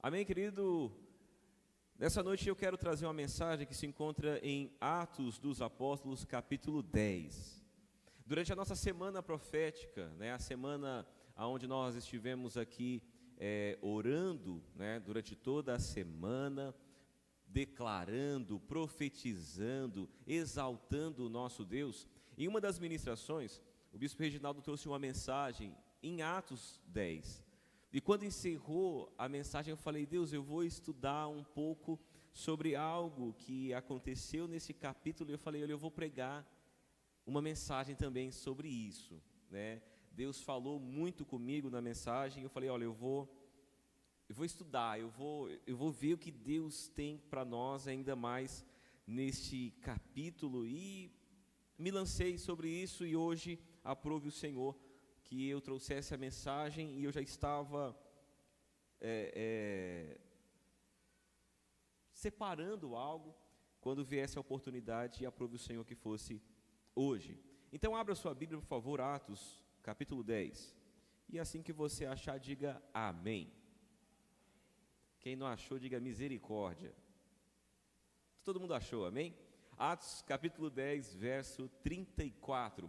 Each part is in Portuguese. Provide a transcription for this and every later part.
Amém, querido? Nessa noite eu quero trazer uma mensagem que se encontra em Atos dos Apóstolos, capítulo 10. Durante a nossa semana profética, a semana onde nós estivemos aqui orando, durante toda a semana, declarando, profetizando, exaltando o nosso Deus, em uma das ministrações, o bispo Reginaldo trouxe uma mensagem em Atos 10. E quando encerrou a mensagem, eu falei: Deus, eu vou estudar um pouco sobre algo que aconteceu nesse capítulo. E eu falei: olha, eu vou pregar uma mensagem também sobre isso, Deus falou muito comigo na mensagem. Eu falei: olha, eu vou estudar, eu vou ver o que Deus tem para nós ainda mais neste capítulo. E me lancei sobre isso, e hoje aprove o Senhor que eu trouxesse a mensagem, e eu já estava separando algo quando viesse a oportunidade, e aprove o Senhor que fosse hoje. Então abra sua Bíblia, por favor, Atos, capítulo 10, e assim que você achar, diga amém. Quem não achou, diga misericórdia. Todo mundo achou, amém? Atos, capítulo 10, verso 34.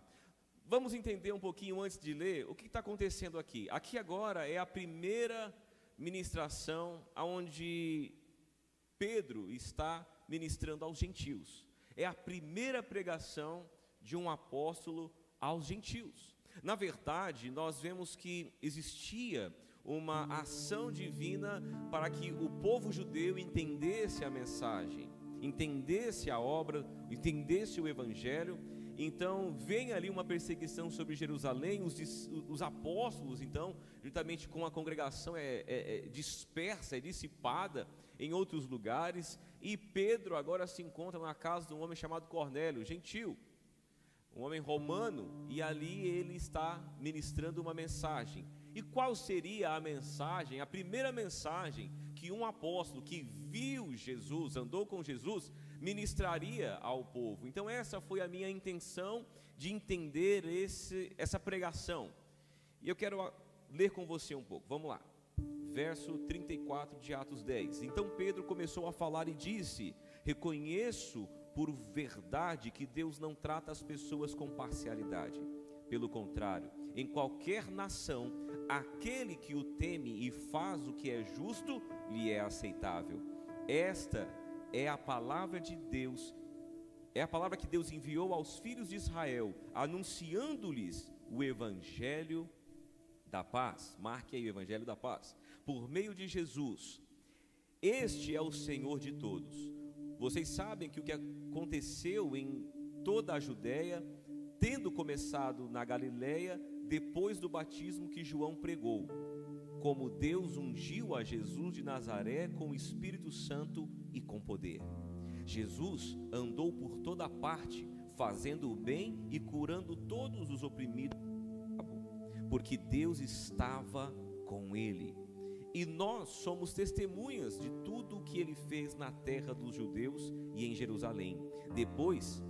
Vamos entender um pouquinho antes de ler o que está acontecendo aqui. Aqui agora é a primeira ministração onde Pedro está ministrando aos gentios. É a primeira pregação de um apóstolo aos gentios. Na verdade, nós vemos que existia uma ação divina para que o povo judeu entendesse a mensagem, entendesse a obra, entendesse o evangelho. Então vem ali uma perseguição sobre Jerusalém, os apóstolos, então, juntamente com a congregação, dispersa, dissipada em outros lugares, e Pedro agora se encontra na casa de um homem chamado Cornélio, gentil, um homem romano, e ali ele está ministrando uma mensagem. E qual seria a mensagem, a primeira mensagem que um apóstolo que viu Jesus, andou com Jesus, ministraria ao povo? Então essa foi a minha intenção de entender essa pregação. E eu quero ler com você um pouco, vamos lá. Verso 34 de Atos 10. Então Pedro começou a falar e disse: reconheço por verdade que Deus não trata as pessoas com parcialidade. Pelo contrário, em qualquer nação, aquele que o teme e faz o que é justo, lhe é aceitável. Esta é a palavra de Deus, é a palavra que Deus enviou aos filhos de Israel, anunciando-lhes o evangelho da paz. Marque aí o evangelho da paz, por meio de Jesus. Este é o Senhor de todos. Vocês sabem que o que aconteceu em toda a Judéia, tendo começado na Galileia, depois do batismo que João pregou, como Deus ungiu a Jesus de Nazaré com o Espírito Santo e com poder. Jesus andou por toda parte, fazendo o bem e curando todos os oprimidos, porque Deus estava com ele. E nós somos testemunhas de tudo o que ele fez na terra dos judeus e em Jerusalém. Depois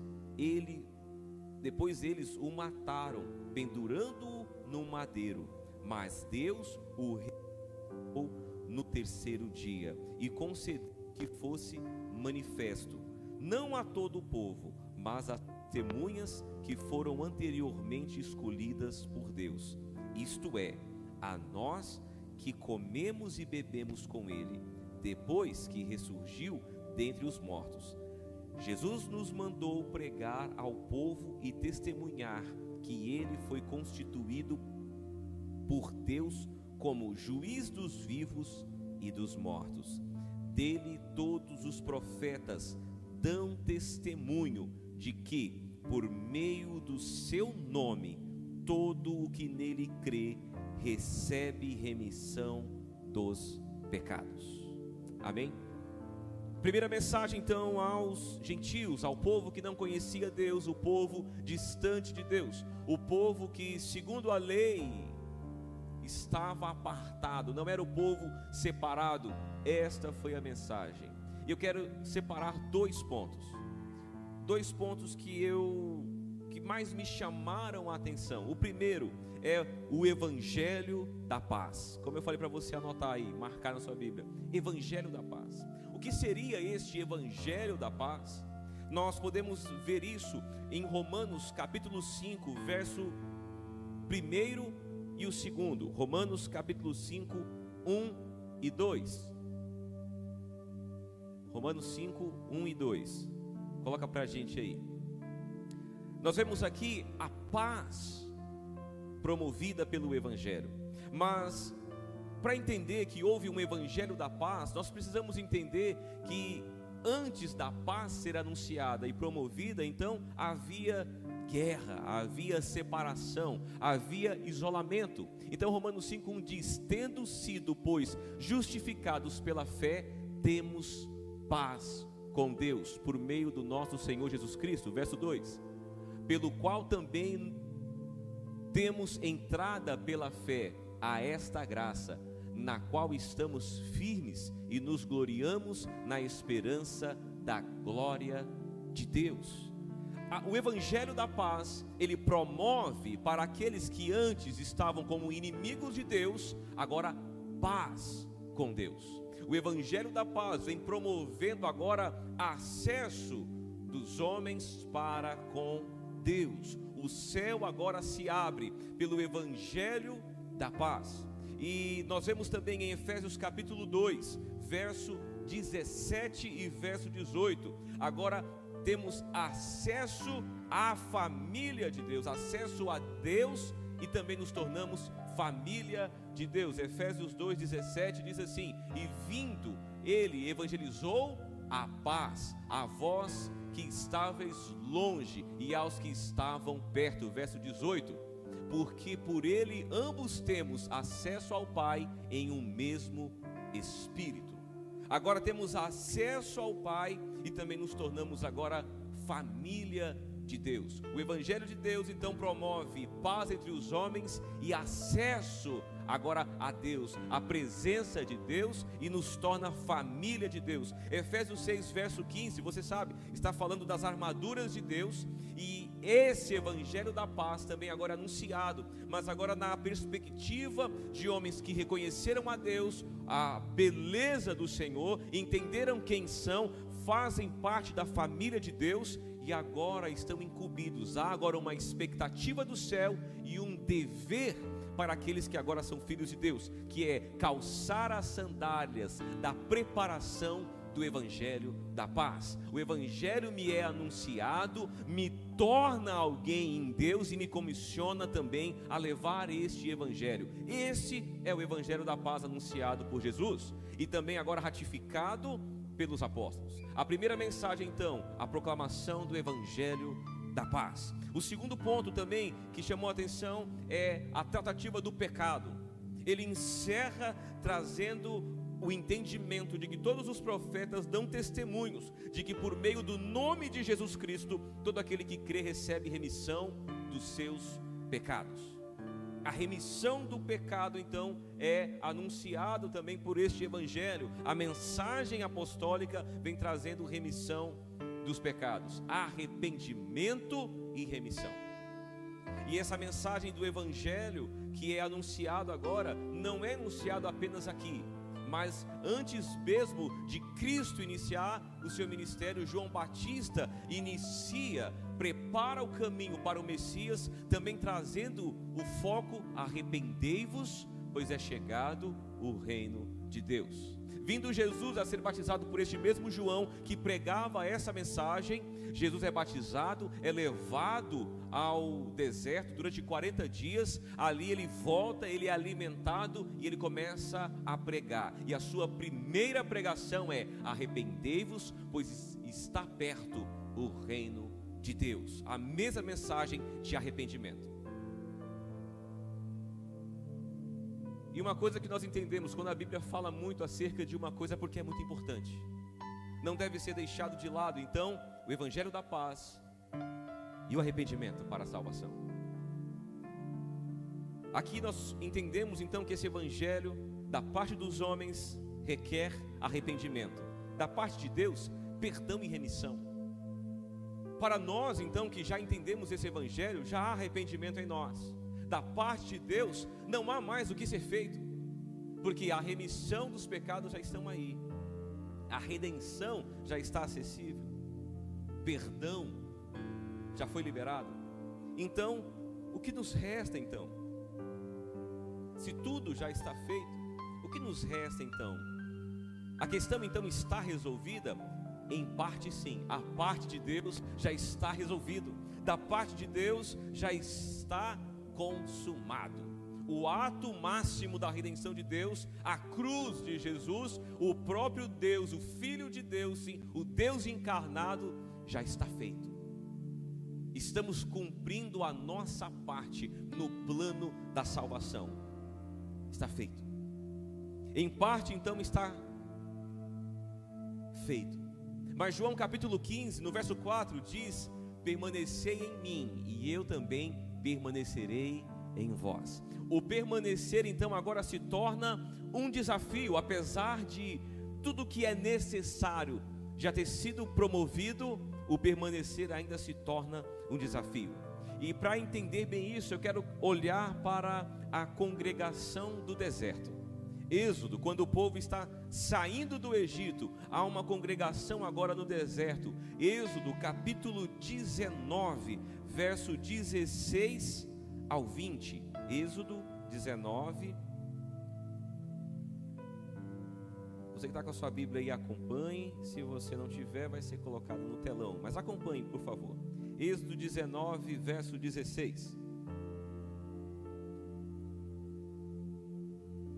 eles o mataram, pendurando-o num madeiro, mas Deus o ressuscitou no terceiro dia e concedeu que fosse manifesto, não a todo o povo, mas a testemunhas que foram anteriormente escolhidas por Deus, isto é, a nós que comemos e bebemos com ele, depois que ressurgiu dentre os mortos. Jesus nos mandou pregar ao povo e testemunhar que ele foi constituído por Deus como juiz dos vivos e dos mortos. Dele todos os profetas dão testemunho de que, por meio do seu nome, todo o que nele crê recebe remissão dos pecados. Amém? Primeira mensagem então aos gentios, ao povo que não conhecia Deus, o povo distante de Deus, o povo que, segundo a lei, estava apartado, não era o povo separado. Esta foi a mensagem. E eu quero separar dois pontos que mais me chamaram a atenção. O primeiro é o Evangelho da Paz. Como eu falei para você anotar aí, marcar na sua Bíblia. Evangelho da Paz. O que seria este Evangelho da Paz? Nós podemos ver isso em Romanos capítulo 5, verso 1 e o 2. Romanos capítulo 5, 1 e 2. Romanos 5, 1 e 2. Coloca para a gente aí. Nós vemos aqui a paz promovida pelo Evangelho. Mas para entender que houve um Evangelho da paz, nós precisamos entender que antes da paz ser anunciada e promovida, então havia guerra, havia separação, havia isolamento. Então Romanos 5:1 diz: tendo sido, pois, justificados pela fé, temos paz com Deus, por meio do nosso Senhor Jesus Cristo. Verso 2: pelo qual também temos entrada pela fé a esta graça, na qual estamos firmes e nos gloriamos na esperança da glória de Deus. O Evangelho da Paz, ele promove para aqueles que antes estavam como inimigos de Deus, agora paz com Deus. O Evangelho da Paz vem promovendo agora acesso dos homens para com Deus. O céu agora se abre pelo Evangelho da Paz. E nós vemos também em Efésios capítulo 2, verso 17 e verso 18. Agora temos acesso à família de Deus, acesso a Deus, e também nos tornamos família de Deus. Efésios 2:17 diz assim: e vindo ele evangelizou a paz a vós que estáveis longe e aos que estavam perto. Verso 18: porque por ele ambos temos acesso ao Pai em um mesmo Espírito. Agora temos acesso ao Pai e também nos tornamos agora família de Deus. O Evangelho de Deus então promove paz entre os homens e acesso agora a Deus, a presença de Deus, e nos torna família de Deus. Efésios 6 verso 15, você sabe, está falando das armaduras de Deus, e esse Evangelho da Paz também agora é anunciado, mas agora na perspectiva de homens que reconheceram a Deus, a beleza do Senhor, entenderam quem são, fazem parte da família de Deus e agora estão incumbidos. Há agora uma expectativa do céu e um dever para aqueles que agora são filhos de Deus, que é calçar as sandálias da preparação do Evangelho da Paz. O Evangelho me é anunciado, me torna alguém em Deus e me comissiona também a levar este Evangelho. Esse é o Evangelho da Paz anunciado por Jesus e também agora ratificado pelos apóstolos. A primeira mensagem então, a proclamação do Evangelho da Paz. O segundo ponto também que chamou a atenção é a tratativa do pecado. Ele encerra trazendo o entendimento de que todos os profetas dão testemunhos de que por meio do nome de Jesus Cristo, todo aquele que crê recebe remissão dos seus pecados. A remissão do pecado então é anunciado também por este Evangelho. A mensagem apostólica vem trazendo remissão dos pecados, arrependimento e remissão. E essa mensagem do Evangelho que é anunciado agora, não é anunciado apenas aqui, mas antes mesmo de Cristo iniciar o seu ministério, João Batista prepara o caminho para o Messias, também trazendo o foco: arrependei-vos, pois é chegado o reino de Deus. Vindo Jesus a ser batizado por este mesmo João que pregava essa mensagem, Jesus é batizado, é levado ao deserto durante 40 dias, ali ele volta, ele é alimentado e ele começa a pregar. E a sua primeira pregação é: arrependei-vos, pois está perto o reino de Deus. A mesma mensagem de arrependimento. E uma coisa que nós entendemos, quando a Bíblia fala muito acerca de uma coisa, é porque é muito importante, não deve ser deixado de lado. Então, o Evangelho da Paz e o arrependimento para a salvação. Aqui nós entendemos então que esse Evangelho, da parte dos homens, requer arrependimento, da parte de Deus, perdão e remissão. Para nós, então, que já entendemos esse evangelho, já há arrependimento em nós. Da parte de Deus, não há mais o que ser feito, porque a remissão dos pecados já estão aí, a redenção já está acessível, perdão já foi liberado. Então, o que nos resta então? Se tudo já está feito, o que nos resta então? A questão então está resolvida? Em parte sim, a parte de Deus já está resolvido, da parte de Deus já está consumado. O ato máximo da redenção de Deus, a cruz de Jesus, o próprio Deus, o Filho de Deus, sim, o Deus encarnado, já está feito. Estamos cumprindo a nossa parte no plano da salvação. Está feito. Em parte então está feito. Mas João capítulo 15, no verso 4 diz: permanecei em mim e eu também permanecerei em vós. O permanecer então agora se torna um desafio, apesar de tudo que é necessário já ter sido promovido, o permanecer ainda se torna um desafio. E para entender bem isso, eu quero olhar para a congregação do deserto. Êxodo, quando o povo está saindo do Egito, há uma congregação agora no deserto. Êxodo capítulo 19, verso 16 ao 20. Êxodo 19. Você que está com a sua Bíblia aí, acompanhe. Se você não tiver, vai ser colocado no telão, mas acompanhe, por favor. Êxodo 19, verso 16.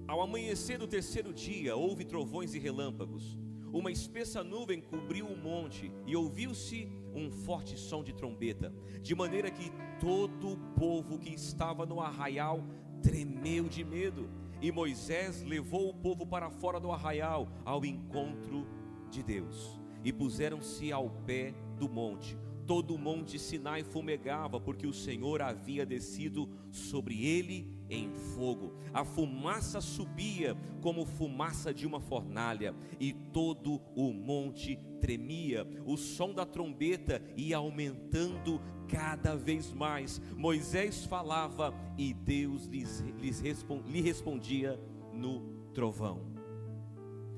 Ao amanhecer do terceiro dia, houve trovões e relâmpagos. Uma espessa nuvem cobriu o monte e ouviu-se um forte som de trombeta, de maneira que todo o povo que estava no arraial tremeu de medo. E Moisés levou o povo para fora do arraial, ao encontro de Deus. E puseram-se ao pé do monte. Todo o monte Sinai fumegava, porque o Senhor havia descido sobre ele em fogo. A fumaça subia como fumaça de uma fornalha, e todo o monte tremia. O som da trombeta ia aumentando cada vez mais. Moisés falava e Deus lhe respondia no trovão.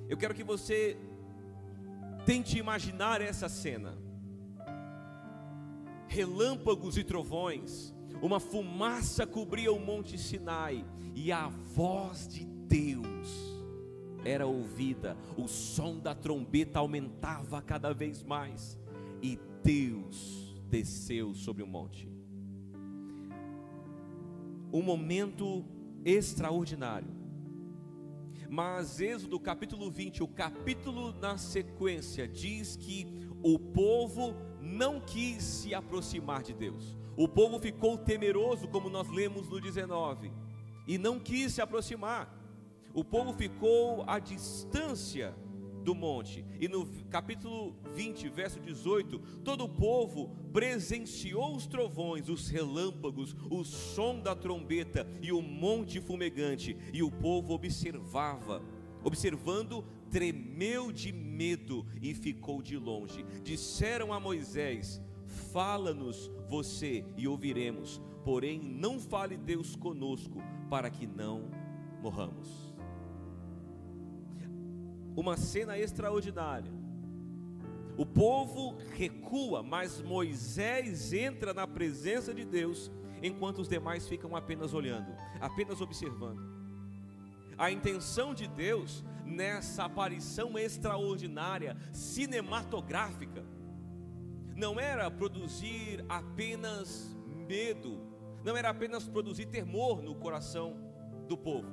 Eu quero que você tente imaginar essa cena: relâmpagos e trovões, uma fumaça cobria o monte Sinai, e a voz de Deus era ouvida. O som da trombeta aumentava cada vez mais, e Deus desceu sobre o monte. Um momento extraordinário. Mas Êxodo capítulo 20, o capítulo na sequência, diz que o povo não quis se aproximar de Deus. O povo ficou temeroso, como nós lemos no 19, e não quis se aproximar. O povo ficou à distância do monte. E no capítulo 20, verso 18, todo o povo presenciou os trovões, os relâmpagos, o som da trombeta e o monte fumegante. E o povo observando, tremeu de medo e ficou de longe. Disseram a Moisés: fala-nos você e ouviremos, porém não fale Deus conosco, para que não morramos. Uma cena extraordinária. O povo recua, mas Moisés entra na presença de Deus, enquanto os demais ficam apenas olhando, apenas observando. A intenção de Deus nessa aparição extraordinária, cinematográfica, não era produzir apenas medo, não era apenas produzir temor no coração do povo,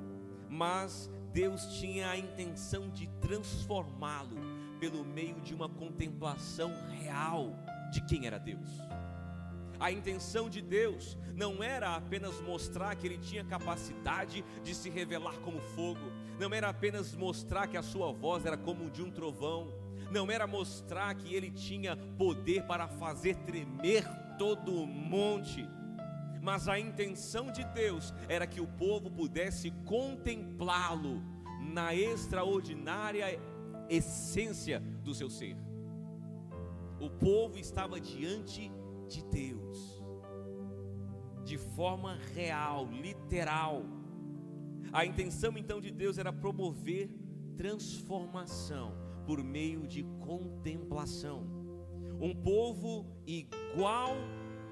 mas Deus tinha a intenção de transformá-lo pelo meio de uma contemplação real de quem era Deus. A intenção de Deus não era apenas mostrar que Ele tinha capacidade de se revelar como fogo, não era apenas mostrar que a sua voz era como de um trovão, não era mostrar que Ele tinha poder para fazer tremer todo o monte, mas a intenção de Deus era que o povo pudesse contemplá-lo na extraordinária essência do seu ser. O povo estava diante de Deus, de forma real, literal. A intenção então de Deus era promover transformação por meio de contemplação. Um povo igual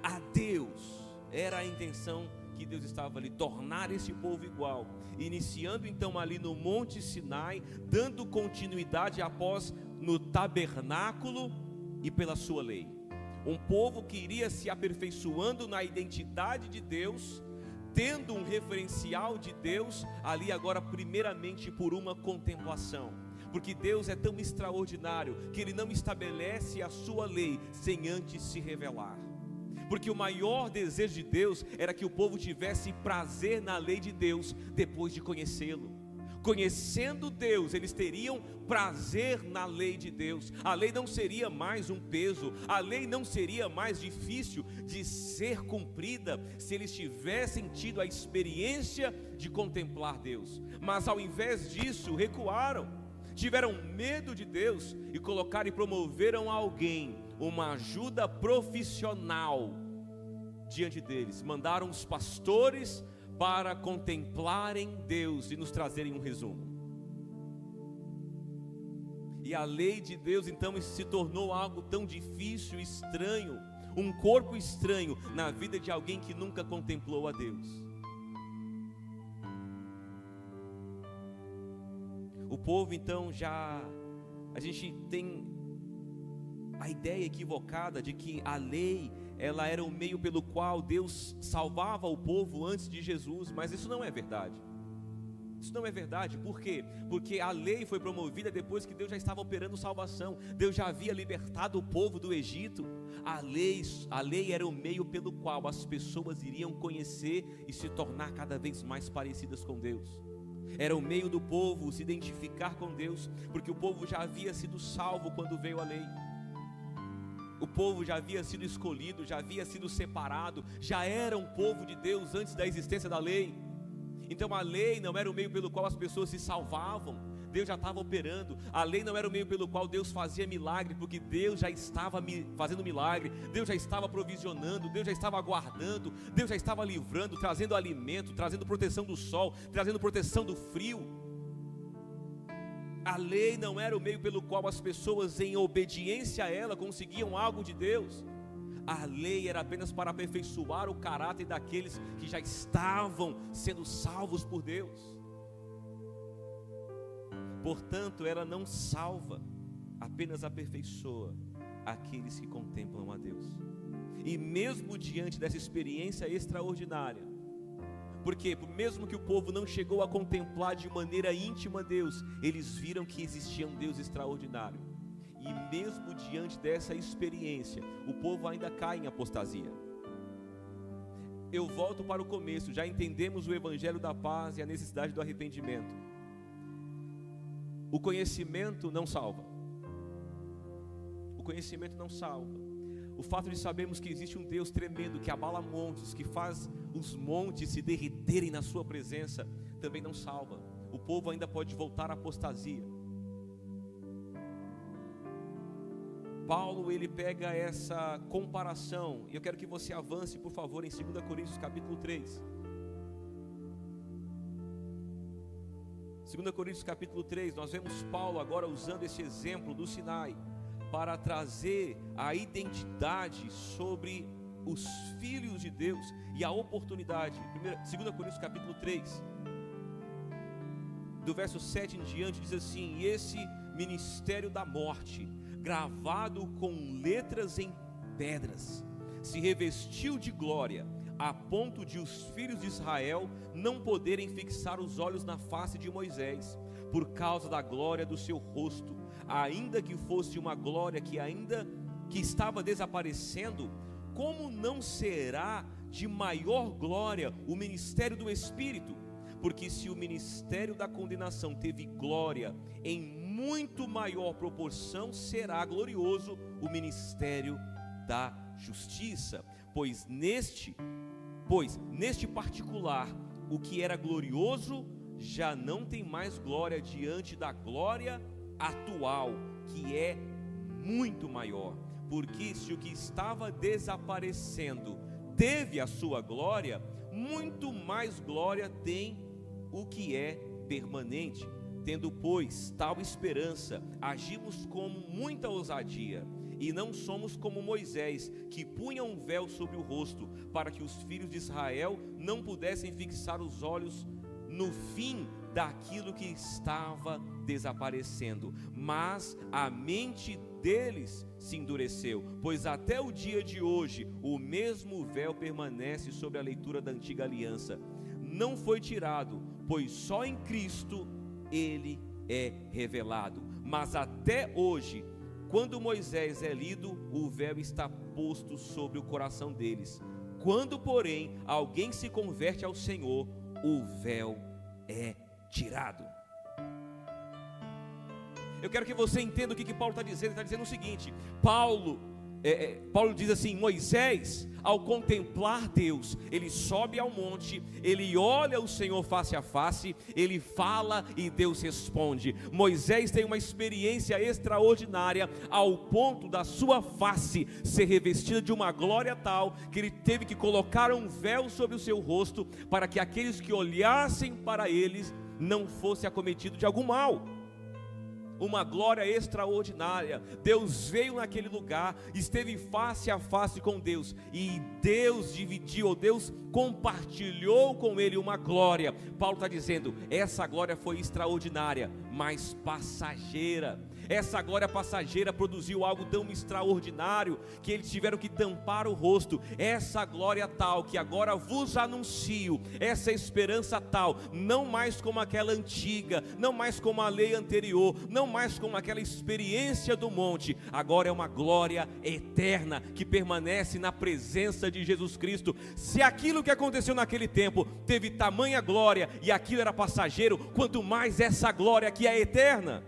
a Deus, era a intenção que Deus estava ali, tornar esse povo igual, iniciando então ali no Monte Sinai, dando continuidade após no tabernáculo e pela sua lei. Um povo que iria se aperfeiçoando na identidade de Deus, tendo um referencial de Deus ali agora primeiramente por uma contemplação. Porque Deus é tão extraordinário que Ele não estabelece a sua lei sem antes se revelar. Porque o maior desejo de Deus era que o povo tivesse prazer na lei de Deus depois de conhecê-lo. Conhecendo Deus, eles teriam prazer na lei de Deus. A lei não seria mais um peso, a lei não seria mais difícil de ser cumprida se eles tivessem tido a experiência de contemplar Deus. Mas ao invés disso, recuaram, tiveram medo de Deus e colocaram e promoveram alguém, uma ajuda profissional diante deles. Mandaram os pastores para contemplarem Deus e nos trazerem um resumo. E a lei de Deus então se tornou algo tão difícil, estranho, um corpo estranho na vida de alguém que nunca contemplou a Deus. O povo então a gente tem a ideia equivocada de que a lei, ela era o meio pelo qual Deus salvava o povo antes de Jesus, mas isso não é verdade. Isso não é verdade. Por quê? Porque a lei foi promovida depois que Deus já estava operando salvação. Deus já havia libertado o povo do Egito. A lei era o meio pelo qual as pessoas iriam conhecer e se tornar cada vez mais parecidas com Deus. Era o meio do povo se identificar com Deus, porque o povo já havia sido salvo quando veio a lei. O povo já havia sido escolhido, já havia sido separado, já era um povo de Deus antes da existência da lei. Então a lei não era o meio pelo qual as pessoas se salvavam, Deus já estava operando. A lei não era o meio pelo qual Deus fazia milagre, porque Deus já estava fazendo milagre, Deus já estava provisionando, Deus já estava guardando, Deus já estava livrando, trazendo alimento, trazendo proteção do sol, trazendo proteção do frio. A lei não era o meio pelo qual as pessoas, em obediência a ela, conseguiam algo de Deus. A lei era apenas para aperfeiçoar o caráter daqueles que já estavam sendo salvos por Deus. Portanto, ela não salva, apenas aperfeiçoa aqueles que contemplam a Deus. E mesmo diante dessa experiência extraordinária, porque mesmo que o povo não chegou a contemplar de maneira íntima Deus, eles viram que existia um Deus extraordinário. E mesmo diante dessa experiência, o povo ainda cai em apostasia. Eu volto para o começo, já entendemos o evangelho da paz e a necessidade do arrependimento. O conhecimento não salva. O conhecimento não salva. O fato de sabermos que existe um Deus tremendo, que abala montes, que faz os montes se derreterem na sua presença, também não salva. O povo ainda pode voltar à apostasia. Paulo, ele pega essa comparação, e eu quero que você avance, por favor, em 2 Coríntios capítulo 3. 2 Coríntios capítulo 3, nós vemos Paulo agora usando esse exemplo do Sinai, para trazer a identidade sobre os filhos de Deus e a oportunidade. 2 Coríntios capítulo 3, do verso 7 em diante, diz assim: e esse ministério da morte, gravado com letras em pedras, se revestiu de glória, a ponto de os filhos de Israel não poderem fixar os olhos na face de Moisés, por causa da glória do seu rosto, ainda que fosse uma glória que estava desaparecendo. Como não será de maior glória o ministério do Espírito? Porque se o ministério da condenação teve glória, em muito maior proporção será glorioso o ministério da justiça. Pois neste particular, o que era glorioso já não tem mais glória diante da glória atual, que é muito maior. Porque se o que estava desaparecendo teve a sua glória, muito mais glória tem o que é permanente. Tendo, pois, tal esperança, agimos com muita ousadia, e não somos como Moisés, que punha um véu sobre o rosto, para que os filhos de Israel não pudessem fixar os olhos no fim daquilo que estava desaparecendo. Mas a mente deles se endureceu, pois até o dia de hoje o mesmo véu permanece sobre a leitura da antiga aliança. Não foi tirado, pois só em Cristo ele é revelado. Mas até hoje, quando Moisés é lido, o véu está posto sobre o coração deles. Quando, porém, alguém se converte ao Senhor, o véu é tirado. Eu quero que você entenda o que Paulo está dizendo. Ele está dizendo o seguinte: Paulo diz assim: Moisés, ao contemplar Deus, ele sobe ao monte, ele olha o Senhor face a face, ele fala e Deus responde. Moisés tem uma experiência extraordinária, ao ponto da sua face ser revestida de uma glória tal, que ele teve que colocar um véu sobre o seu rosto, para que aqueles que olhassem para eles não fossem acometidos de algum mal. Uma glória extraordinária. Deus veio naquele lugar, esteve face a face com Deus, e Deus dividiu, ou Deus compartilhou com ele uma glória. Paulo está dizendo: essa glória foi extraordinária, mas passageira. Essa glória passageira produziu algo tão extraordinário que eles tiveram que tampar o rosto. Essa glória tal que agora vos anuncio, essa esperança tal, não mais como aquela antiga, não mais como a lei anterior, não mais como aquela experiência do monte. Agora é uma glória eterna que permanece na presença de Jesus Cristo. Se aquilo que aconteceu naquele tempo teve tamanha glória e aquilo era passageiro, quanto mais essa glória que é eterna.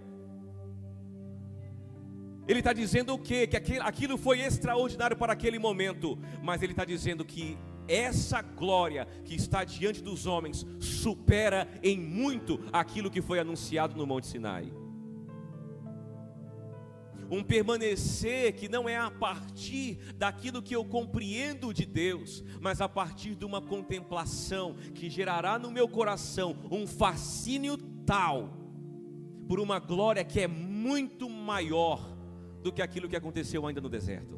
Ele está dizendo o quê? Que aquilo foi extraordinário para aquele momento, mas ele está dizendo que essa glória que está diante dos homens supera em muito aquilo que foi anunciado no Monte Sinai. Um permanecer que não é a partir daquilo que eu compreendo de Deus, mas a partir de uma contemplação que gerará no meu coração um fascínio tal por uma glória que é muito maior do que aquilo que aconteceu ainda no deserto.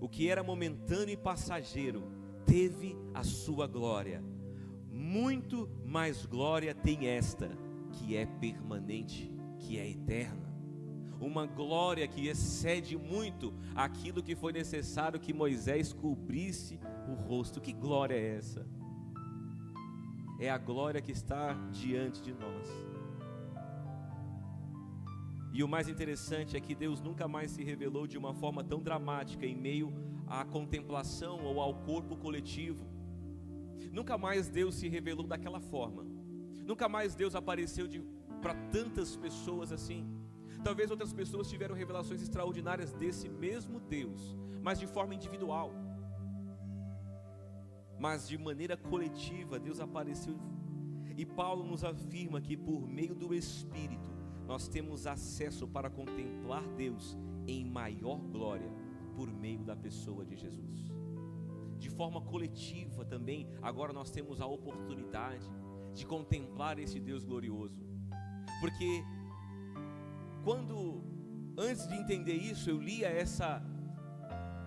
O que era momentâneo e passageiro teve a sua glória. Muito mais glória tem esta, que é permanente, que é eterna. Uma glória que excede muito aquilo que foi necessário que Moisés cobrisse o rosto. Que glória é essa? É a glória que está diante de nós. E o mais interessante é que Deus nunca mais se revelou de uma forma tão dramática em meio à contemplação ou ao corpo coletivo. Nunca mais Deus se revelou daquela forma. Nunca mais Deus apareceu para tantas pessoas assim. Talvez outras pessoas tiveram revelações extraordinárias desse mesmo Deus, mas de forma individual. Mas de maneira coletiva Deus apareceu. E Paulo nos afirma que por meio do Espírito nós temos acesso para contemplar Deus em maior glória por meio da pessoa de Jesus. De forma coletiva também, agora nós temos a oportunidade de contemplar esse Deus glorioso. Porque antes de entender isso, eu lia essa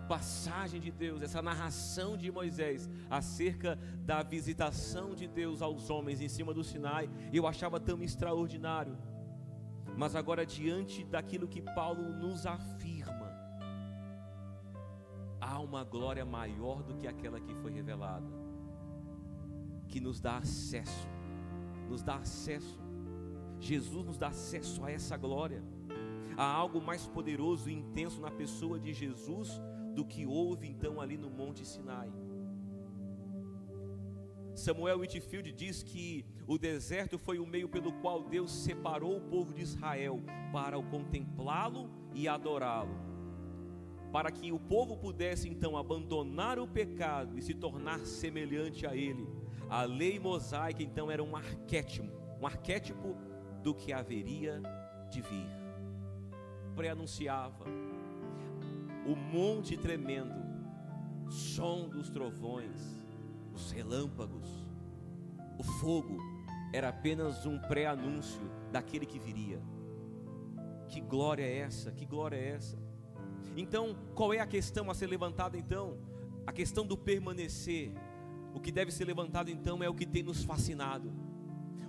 passagem de Deus, essa narração de Moisés acerca da visitação de Deus aos homens em cima do Sinai, eu achava tão extraordinário. Mas agora, diante daquilo que Paulo nos afirma, há uma glória maior do que aquela que foi revelada, que nos dá acesso. Jesus nos dá acesso a essa glória. Há algo mais poderoso e intenso na pessoa de Jesus do que houve então ali no Monte Sinai. Samuel Whitfield diz que o deserto foi o meio pelo qual Deus separou o povo de Israel para o contemplá-lo e adorá-lo, para que o povo pudesse então abandonar o pecado e se tornar semelhante a ele. A lei mosaica então era um arquétipo do que haveria de vir. pré-anunciava. O monte tremendo, som dos trovões, os relâmpagos, o fogo, era apenas um pré-anúncio daquele que viria. Que glória é essa? Que glória é essa? Então, qual é a questão a ser levantada então? A questão do permanecer. O que deve ser levantado então é o que tem nos fascinado.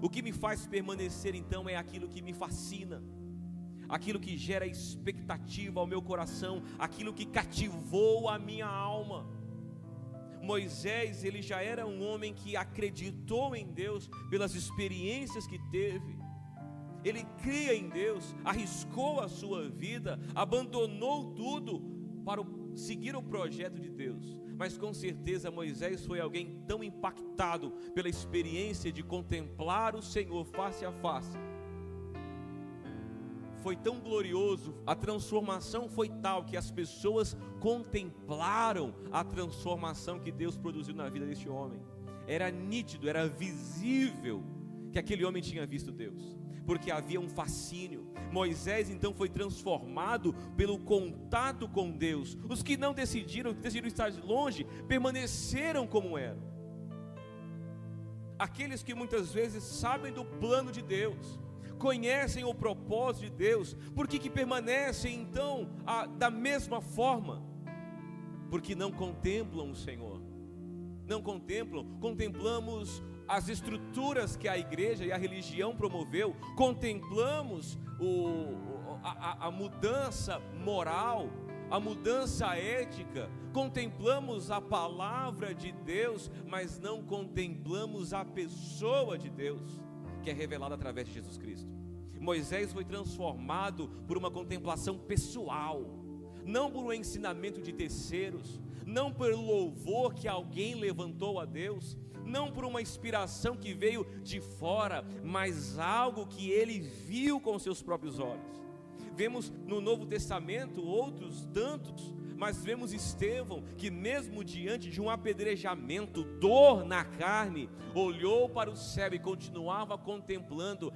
O que me faz permanecer então é aquilo que me fascina, aquilo que gera expectativa ao meu coração, aquilo que cativou a minha alma. Moisés, ele já era um homem que acreditou em Deus pelas experiências que teve. Ele cria em Deus, arriscou a sua vida, abandonou tudo para seguir o projeto de Deus. Mas com certeza Moisés foi alguém tão impactado pela experiência de contemplar o Senhor face a face. Foi tão glorioso, a transformação foi tal que as pessoas contemplaram a transformação que Deus produziu na vida deste homem. Era nítido, era visível que aquele homem tinha visto Deus, porque havia um fascínio. Moisés então foi transformado pelo contato com Deus. Os que não decidiram estar longe, permaneceram como eram. Aqueles que muitas vezes sabem do plano de Deus, conhecem o propósito de Deus, por que permanecem então da mesma forma? Porque não contemplam o Senhor. Não contemplam, contemplamos as estruturas que a igreja e a religião promoveu, contemplamos a mudança moral, a mudança ética, contemplamos a palavra de Deus, mas não contemplamos a pessoa de Deus, que é revelada através de Jesus Cristo. Moisés foi transformado por uma contemplação pessoal, não por um ensinamento de terceiros, não pelo louvor que alguém levantou a Deus, não por uma inspiração que veio de fora, mas algo que ele viu com seus próprios olhos. Vemos no Novo Testamento outros tantos, mas vemos Estevão, que mesmo diante de um apedrejamento, dor na carne, olhou para o céu e continuava contemplando,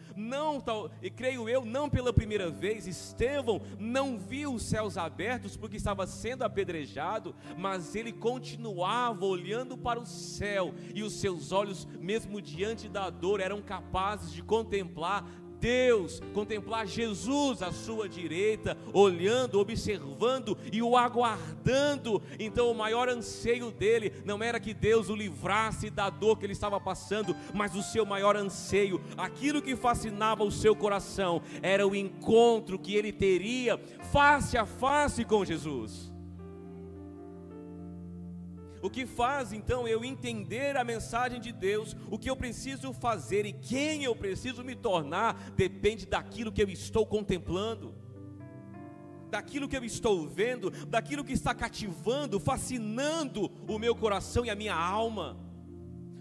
e creio eu, não pela primeira vez. Estevão não viu os céus abertos porque estava sendo apedrejado, mas ele continuava olhando para o céu, e os seus olhos, mesmo diante da dor, eram capazes de contemplar Deus, contemplar Jesus à sua direita, olhando, observando e o aguardando. Então o maior anseio dele não era que Deus o livrasse da dor que ele estava passando, mas o seu maior anseio, aquilo que fascinava o seu coração, era o encontro que ele teria face a face com Jesus. O que faz então eu entender a mensagem de Deus, o que eu preciso fazer e quem eu preciso me tornar, depende daquilo que eu estou contemplando, daquilo que eu estou vendo, daquilo que está cativando, fascinando o meu coração e a minha alma.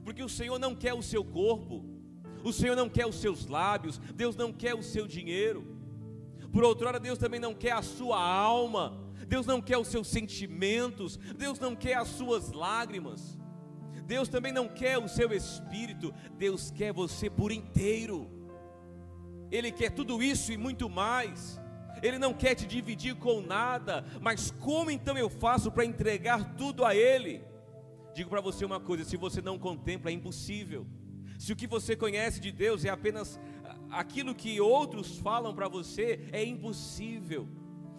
Porque o Senhor não quer o seu corpo, o Senhor não quer os seus lábios, Deus não quer o seu dinheiro. Por outrora, Deus também não quer a sua alma, Deus não quer os seus sentimentos, Deus não quer as suas lágrimas, Deus também não quer o seu espírito, Deus quer você por inteiro. Ele quer tudo isso e muito mais. Ele não quer te dividir com nada. Mas como então eu faço para entregar tudo a Ele? Digo para você uma coisa: se você não contempla, é impossível. Se o que você conhece de Deus é apenas aquilo que outros falam para você, é impossível.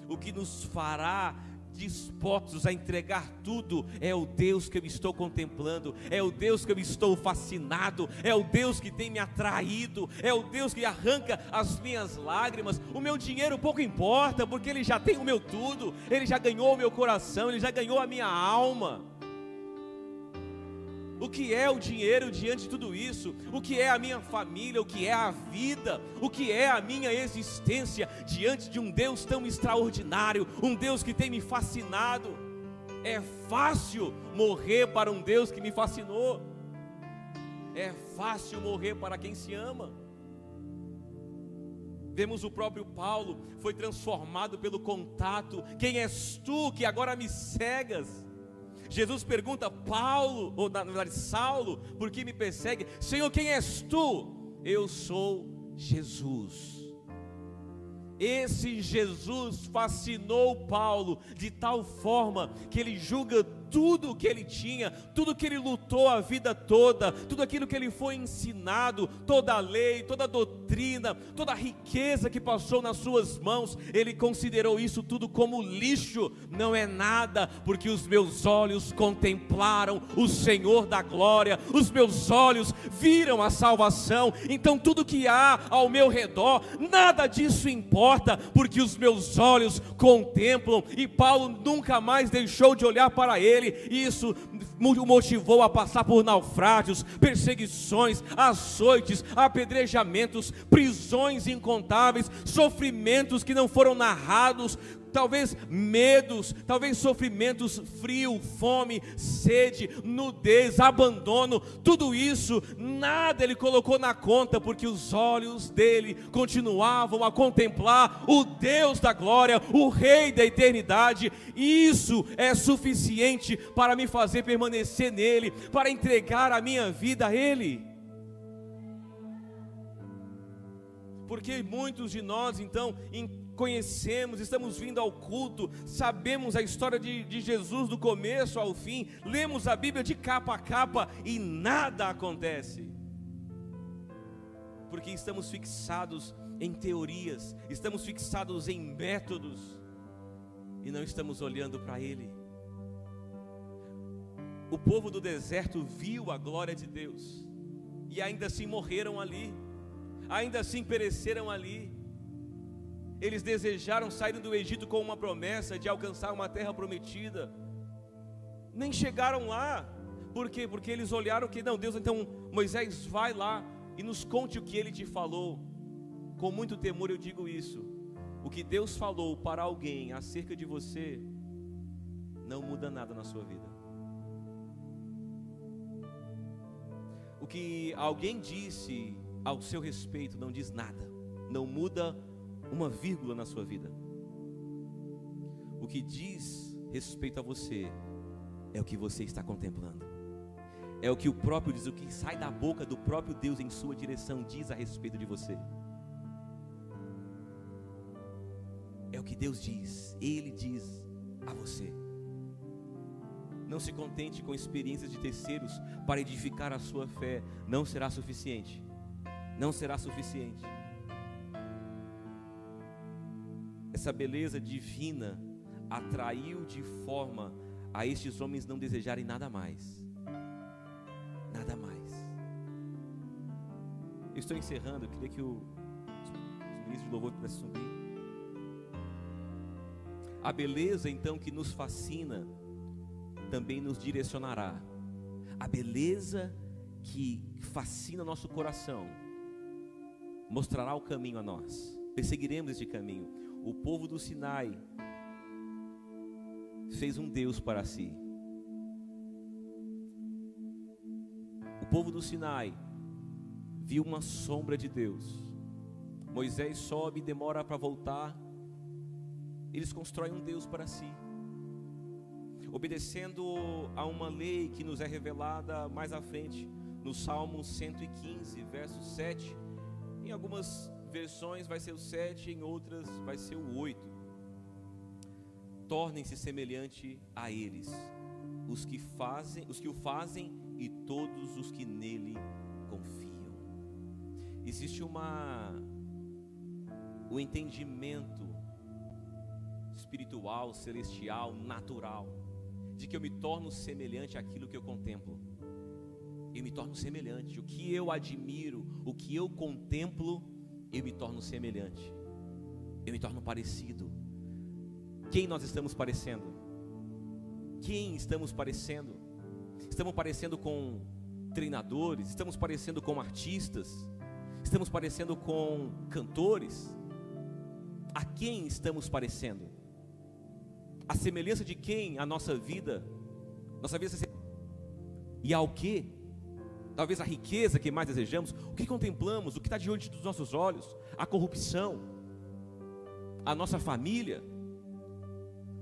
O que nos fará dispostos a entregar tudo é o Deus que eu estou contemplando, é o Deus que eu estou fascinado, é o Deus que tem me atraído, é o Deus que arranca as minhas lágrimas. O meu dinheiro pouco importa, porque Ele já tem o meu tudo, Ele já ganhou o meu coração, Ele já ganhou a minha alma. O que é o dinheiro diante de tudo isso? O que é a minha família? O que é a vida? O que é a minha existência diante de um Deus tão extraordinário, um Deus que tem me fascinado? É fácil morrer para um Deus que me fascinou. É fácil morrer para quem se ama. Vemos o próprio Paulo, foi transformado pelo contato. Quem és tu que agora me cegas? Jesus pergunta: Paulo, ou na verdade Saulo, por que me persegue? Senhor, quem és tu? Eu sou Jesus. Esse Jesus fascinou Paulo de tal forma que ele julga tudo o que ele tinha, tudo que ele lutou a vida toda, tudo aquilo que ele foi ensinado, toda a lei, toda a doutrina, toda a riqueza que passou nas suas mãos, ele considerou isso tudo como lixo. Não é nada, porque os meus olhos contemplaram o Senhor da glória, os meus olhos viram a salvação. Então tudo que há ao meu redor, nada disso importa, porque os meus olhos contemplam. E Paulo nunca mais deixou de olhar para ele. Isso o motivou a passar por naufrágios, perseguições, açoites, apedrejamentos, prisões incontáveis, sofrimentos que não foram narrados, talvez medos, talvez sofrimentos, frio, fome, sede, nudez, abandono. Tudo isso, nada ele colocou na conta, porque os olhos dele continuavam a contemplar o Deus da glória, o Rei da eternidade. Isso é suficiente para me fazer permanecer nele, para entregar a minha vida a ele. Porque muitos de nós então conhecemos, estamos vindo ao culto, sabemos a história de Jesus do começo ao fim, lemos a Bíblia de capa a capa e nada acontece, porque estamos fixados em teorias, estamos fixados em métodos e não estamos olhando para Ele. O povo do deserto viu a glória de Deus e ainda assim morreram ali, ainda assim pereceram ali. Eles desejaram sair do Egito com uma promessa de alcançar uma terra prometida, nem chegaram lá. Por quê? Porque eles olharam que não, Deus, então Moisés, vai lá e nos conte o que Ele te falou. Com muito temor eu digo isso: o que Deus falou para alguém acerca de você não muda nada na sua vida. O que alguém disse ao seu respeito não diz nada, não muda uma vírgula na sua vida. O que diz respeito a você é o que você está contemplando, é o que o próprio diz, o que sai da boca do próprio Deus em sua direção diz a respeito de você. É o que Deus diz, Ele diz a você. Não se contente com experiências de terceiros para edificar a sua fé, não será suficiente, não será suficiente. Essa beleza divina atraiu de forma a estes homens não desejarem nada mais. Nada mais. Eu estou encerrando, eu queria que os ministros de louvor pudessem subir. A beleza então que nos fascina também nos direcionará. A beleza que fascina nosso coração mostrará o caminho a nós. Perseguiremos este caminho. O povo do Sinai fez um Deus para si. O povo do Sinai viu uma sombra de Deus. Moisés sobe e demora para voltar. Eles constroem um Deus para si, obedecendo a uma lei que nos é revelada mais à frente, no Salmo 115, verso 7. Em algumas versões vai ser o 7, em outras vai ser o 8. Tornem-se semelhante a eles, os que o fazem e todos os que nele confiam. Existe o entendimento espiritual, celestial, natural, de que eu me torno semelhante àquilo que eu contemplo. Eu me torno semelhante. O que eu admiro, o que eu contemplo, eu me torno semelhante, eu me torno parecido. Quem nós estamos parecendo? Quem estamos parecendo? Estamos parecendo com treinadores? Estamos parecendo com artistas? Estamos parecendo com cantores? A quem estamos parecendo? A semelhança de quem a nossa vida e ao que? Talvez a riqueza que mais desejamos, o que contemplamos, o que está diante dos nossos olhos, a corrupção, a nossa família,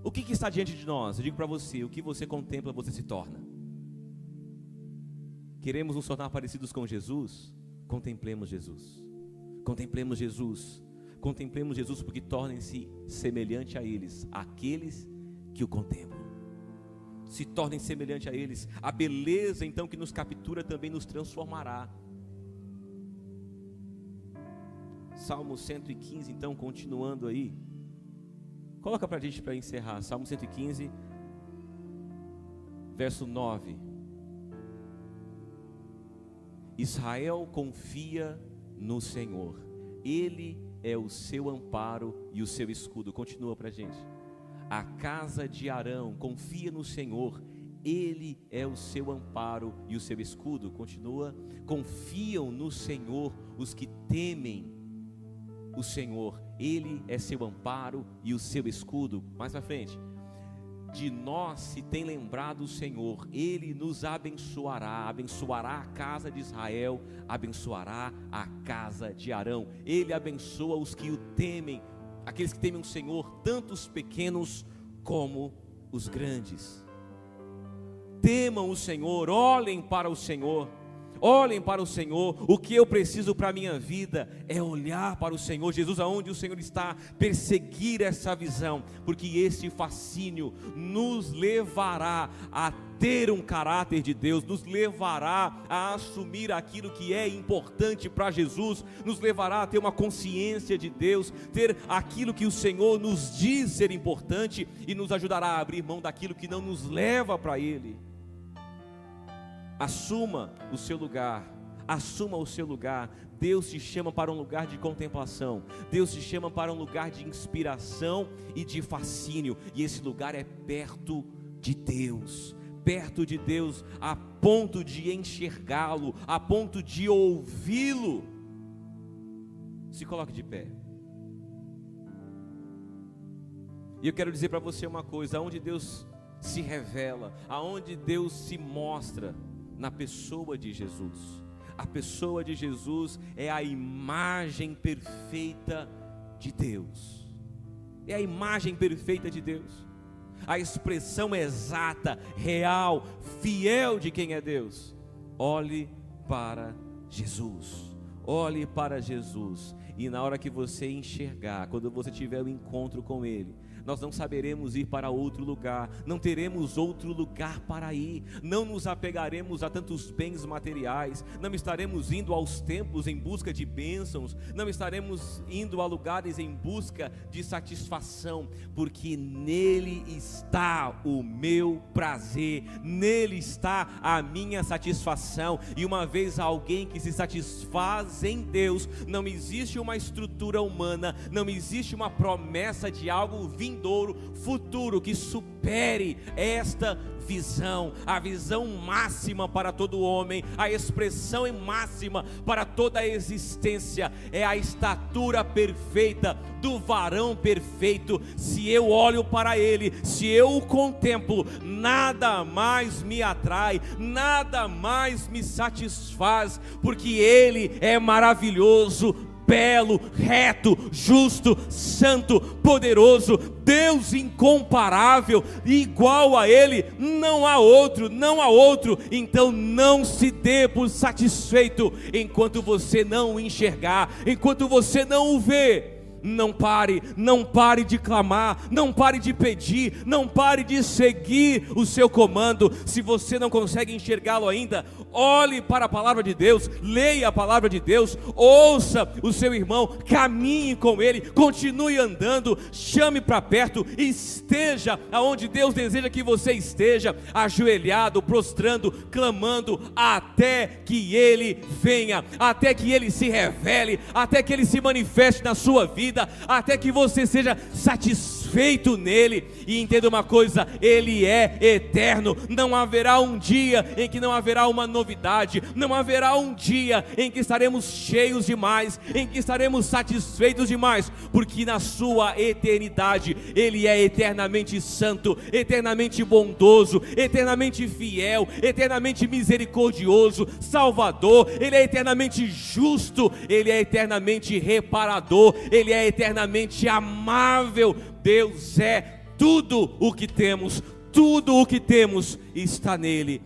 o que está diante de nós? Eu digo para você, o que você contempla, você se torna. Queremos nos tornar parecidos com Jesus? Contemplemos Jesus, contemplemos Jesus, contemplemos Jesus, porque tornem-se semelhante a eles, aqueles que o contemplam. Se tornem semelhante a eles. A beleza então que nos captura também nos transformará. Salmo 115 então, continuando aí. Coloca para a gente para encerrar. Salmo 115, verso 9. Israel confia no Senhor, Ele é o seu amparo e o seu escudo. Continua para a gente. A casa de Arão confia no Senhor, Ele é o seu amparo e o seu escudo. Continua. Confiam no Senhor os que temem o Senhor, Ele é seu amparo e o seu escudo. Mais para frente. De nós se tem lembrado o Senhor, Ele nos abençoará, abençoará a casa de Israel, abençoará a casa de Arão. Ele abençoa os que o temem, aqueles que temem o Senhor, tanto os pequenos como os grandes. Temam o Senhor, olhem para o Senhor. Olhem para o Senhor. O que eu preciso para a minha vida é olhar para o Senhor. Jesus, aonde o Senhor está, perseguir essa visão, porque esse fascínio nos levará a ter um caráter de Deus, nos levará a assumir aquilo que é importante para Jesus, nos levará a ter uma consciência de Deus, ter aquilo que o Senhor nos diz ser importante e nos ajudará a abrir mão daquilo que não nos leva para Ele. Assuma o seu lugar, assuma o seu lugar. Deus te chama para um lugar de contemplação, Deus te chama para um lugar de inspiração e de fascínio, e esse lugar é perto de Deus a ponto de enxergá-lo, a ponto de ouvi-lo. Se coloque de pé. E eu quero dizer para você uma coisa: aonde Deus se revela, aonde Deus se mostra, na pessoa de Jesus. A pessoa de Jesus é a imagem perfeita de Deus. É a imagem perfeita de Deus. A expressão exata, real, fiel de quem é Deus. Olhe para Jesus. Olhe para Jesus. E na hora que você enxergar, quando você tiver o encontro com Ele, nós não saberemos ir para outro lugar, não teremos outro lugar para ir, não nos apegaremos a tantos bens materiais, não estaremos indo aos templos em busca de bênçãos, não estaremos indo a lugares em busca de satisfação, porque nele está o meu prazer, nele está a minha satisfação. E uma vez alguém que se satisfaz em Deus, não existe uma estrutura humana, não existe uma promessa de algo vindouro, futuro, que supere esta visão, a visão máxima para todo homem, a expressão máxima para toda a existência, é a estatura perfeita do varão perfeito. Se eu olho para ele, se eu o contemplo, nada mais me atrai, nada mais me satisfaz, porque ele é maravilhoso, belo, reto, justo, santo, poderoso, Deus incomparável, igual a Ele não há outro, não há outro. Então não se dê por satisfeito enquanto você não o enxergar, enquanto você não o vê. Não pare de clamar, não pare de pedir, não pare de seguir o seu comando. Se você não consegue enxergá-lo ainda, olhe para a palavra de Deus, leia a palavra de Deus, ouça o seu irmão, caminhe com ele, continue andando, chame para perto, esteja aonde Deus deseja que você esteja, ajoelhado, prostrando, clamando, até que ele venha, até que ele se revele, até que ele se manifeste na sua vida, até que você seja satisfeito nele. E entenda uma coisa: ele é eterno. Não haverá um dia em que não haverá uma novidade, não haverá um dia em que estaremos cheios demais, em que estaremos satisfeitos demais, porque na sua eternidade ele é eternamente santo, eternamente bondoso, eternamente fiel, eternamente misericordioso, salvador. Ele é eternamente justo, ele é eternamente reparador, ele é eternamente amável. Deus é tudo o que temos, tudo o que temos está nele.